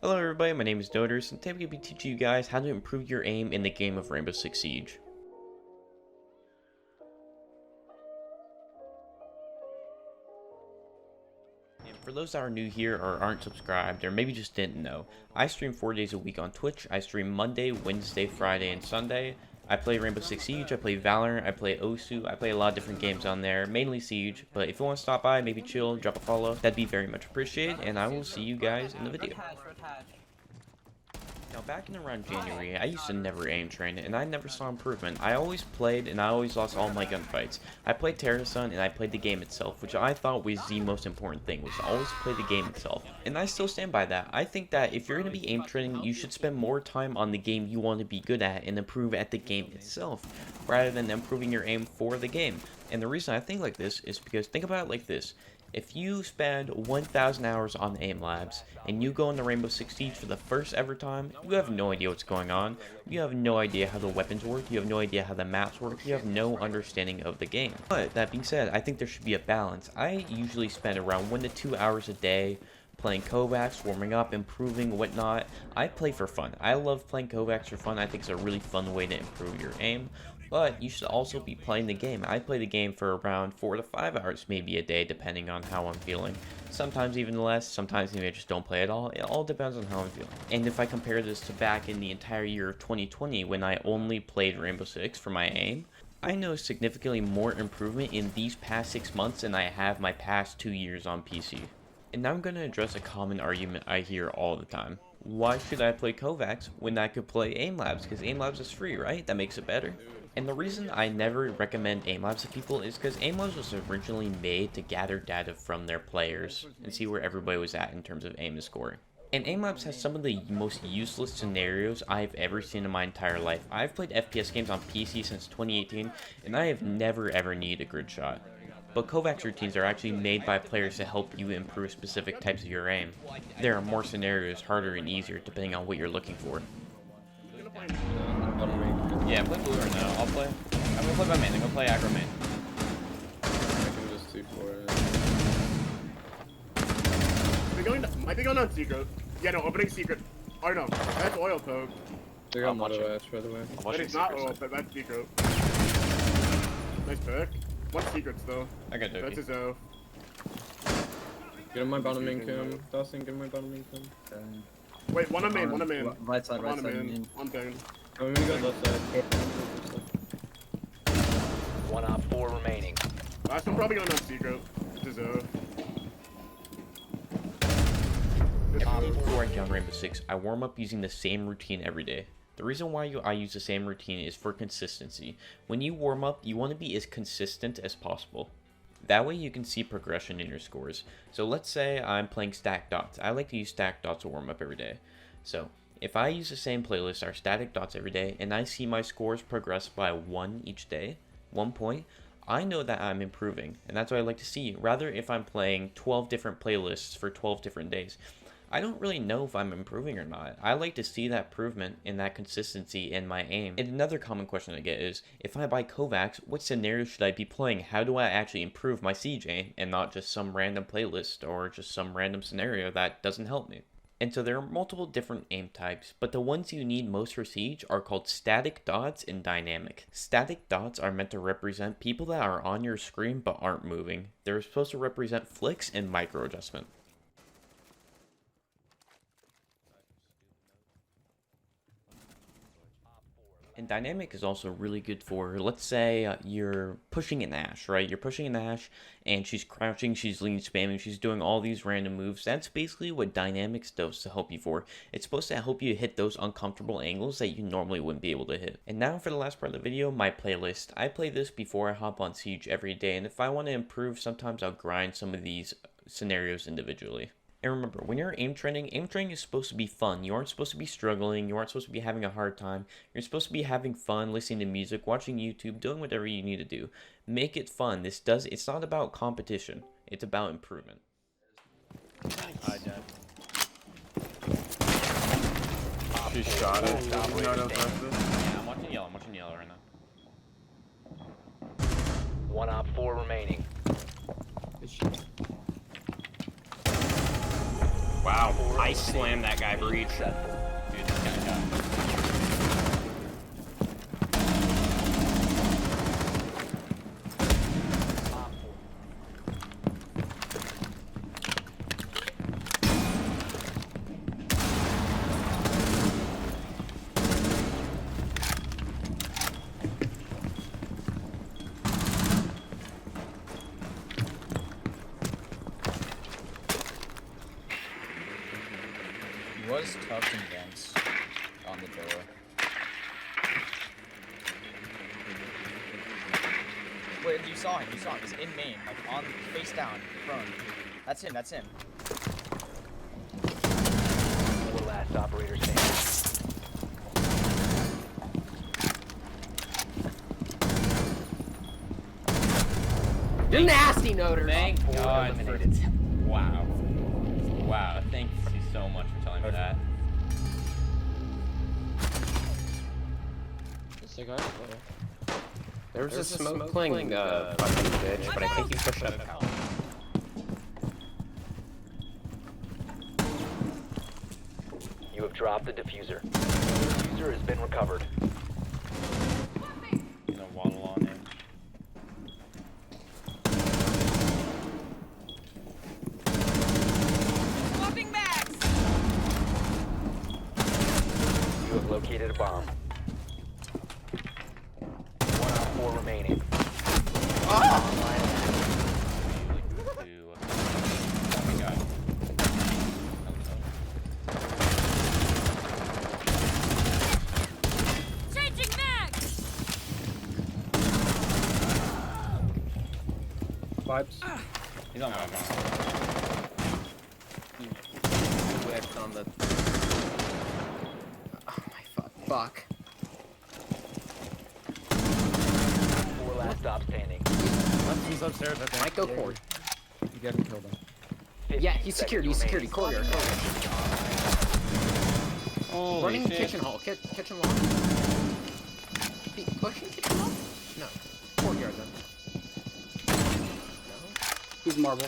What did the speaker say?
Hello everybody, my name is Nodrs, and today I'm going to be teaching you guys how to improve your aim in the game of Rainbow Six Siege. And for those that are new here or aren't subscribed, or maybe just didn't know, I stream 4 days a week on Twitch. I stream Monday, Wednesday, Friday, and Sunday. I play Rainbow Six Siege, I play Valorant, I play Osu, I play a lot of different games on there, mainly Siege, but if you want to stop by, maybe chill, drop a follow, that'd be very much appreciated, and I will see you guys in the video. Now back in around January, I used to never aim train, and I never saw improvement. I always played, and I always lost all my gunfights. I played Terrasun, and I played the game itself, which I thought was the most important thing, was to always play the game itself. And I still stand by that. I think that if you're going to be aim training, you should spend more time on the game you want to be good at, and improve at the game itself, rather than improving your aim for the game. And the reason I think like this is because, think about it like this. If you spend 1,000 hours on aim labs, and you go into Rainbow Six Siege for the first ever time, you have no idea what's going on, you have no idea how the weapons work, you have no idea how the maps work, you have no understanding of the game. But, that being said, I think there should be a balance. I usually spend around 1 to 2 hours a day playing Kovacs, warming up, improving, whatnot. I play for fun. I love playing Kovacs for fun. I think it's a really fun way to improve your aim. But you should also be playing the game. I play the game for around 4 to 5 hours maybe a day, depending on how I'm feeling. Sometimes even less, sometimes maybe I just don't play at all. It all depends on how I'm feeling. And if I compare this to back in the entire year of 2020, when I only played Rainbow Six for my aim, I know significantly more improvement in these past 6 months than I have my past 2 years on PC. And now I'm going to address a common argument I hear all the time. Why should I play Kovacs when I could play aim labs? Because aim labs is free, right? That makes it better. And the reason I never recommend aim labs to people is because aim labs was originally made to gather data from their players and see where everybody was at in terms of aim and scoring. And aim labs has some of the most useless scenarios I've ever seen in my entire life. I've played FPS games on PC since 2018, and I have never ever needed a grid shot. But Kovacs routines are actually made by players to help you improve specific types of your aim. There are more scenarios, harder and easier, depending on what you're looking for. Yeah, play blue or no. I'm gonna play my main. I'm gonna play aggro main. I can just C4 it. Might be going on secret. Yeah, no, opening secret. Oh no, that's oil poke. They got moto edge, by the way. But it's not oil, but that's secret. Nice pick. One secrets though. I got Doki. That's his O. Get him my bottom main cam. Dawson, get him my bottom main cam. Wait, one on main, one on main. Right side, One right on side. main. One thing. I'm gonna go left side. One op 4 remaining. Last one probably going on secret. It's his O. Before I jump Rainbow Six, I warm up using the same routine every day. The reason why I use the same routine is for consistency. When you warm up, you want to be as consistent as possible. That way you can see progression in your scores. So let's say I'm playing stack dots. I like to use stack dots to warm up every day. So if I use the same playlist, our static dots every day, and I see my scores progress by 1 each day, 1 point, I know that I'm improving. And that's what I like to see. Rather, if I'm playing 12 different playlists for 12 different days, I don't really know if I'm improving or not. I like to see that improvement and that consistency in my aim. And another common question I get is, if I buy Kovacs, what scenario should I be playing? How do I actually improve my Siege aim and not just some random playlist or just some random scenario that doesn't help me? And so there are multiple different aim types, but the ones you need most for Siege are called static dots and dynamic. Static dots are meant to represent people that are on your screen but aren't moving. They're supposed to represent flicks and micro adjustment. And dynamic is also really good for, let's say you're pushing an Ashe, right? You're pushing an Ashe and she's crouching, she's lean spamming, she's doing all these random moves. That's basically what dynamics does to help you for. It's supposed to help you hit those uncomfortable angles that you normally wouldn't be able to hit. And now for the last part of the video, my playlist. I play this before I hop on Siege every day, and if I want to improve, sometimes I'll grind some of these scenarios individually. And remember, when you're aim training is supposed to be fun. You aren't supposed to be struggling, you aren't supposed to be having a hard time. You're supposed to be having fun, listening to music, watching YouTube, doing whatever you need to do. Make it fun. It's not about competition, it's about improvement. She shot it. Yeah, I'm watching yellow right now. One op 4 remaining. Wow. 4 I slammed that guy breach. Successful. Dude, this guy got. He was tucked in vents on the door. Wait, you saw him. He's in main, like on face down, prone. That's him. 4 last operator standing. You're nasty, Nodrs. Thank Four God for eliminated. wow. Wow, thank you so much for telling me that. There was a smoke cling, fucking bitch, but I think he pushed up out. You have dropped the diffuser. The diffuser has been recovered. Gonna waddle on him. Swapping bags. You have located a bomb. 1 op 4 remaining. Changing mags. Vibes. He's on my mouth. Whipped on the. Oh my fuck. 4 last stop standing. He's upstairs, I think. Might go court. You haven't killed him. 15 Yeah, he's security, seconds courtyard. Holy Running shit. kitchen hall, kitchen wall. Pushing kitchen hall? No. Courtyard then. Who's marble?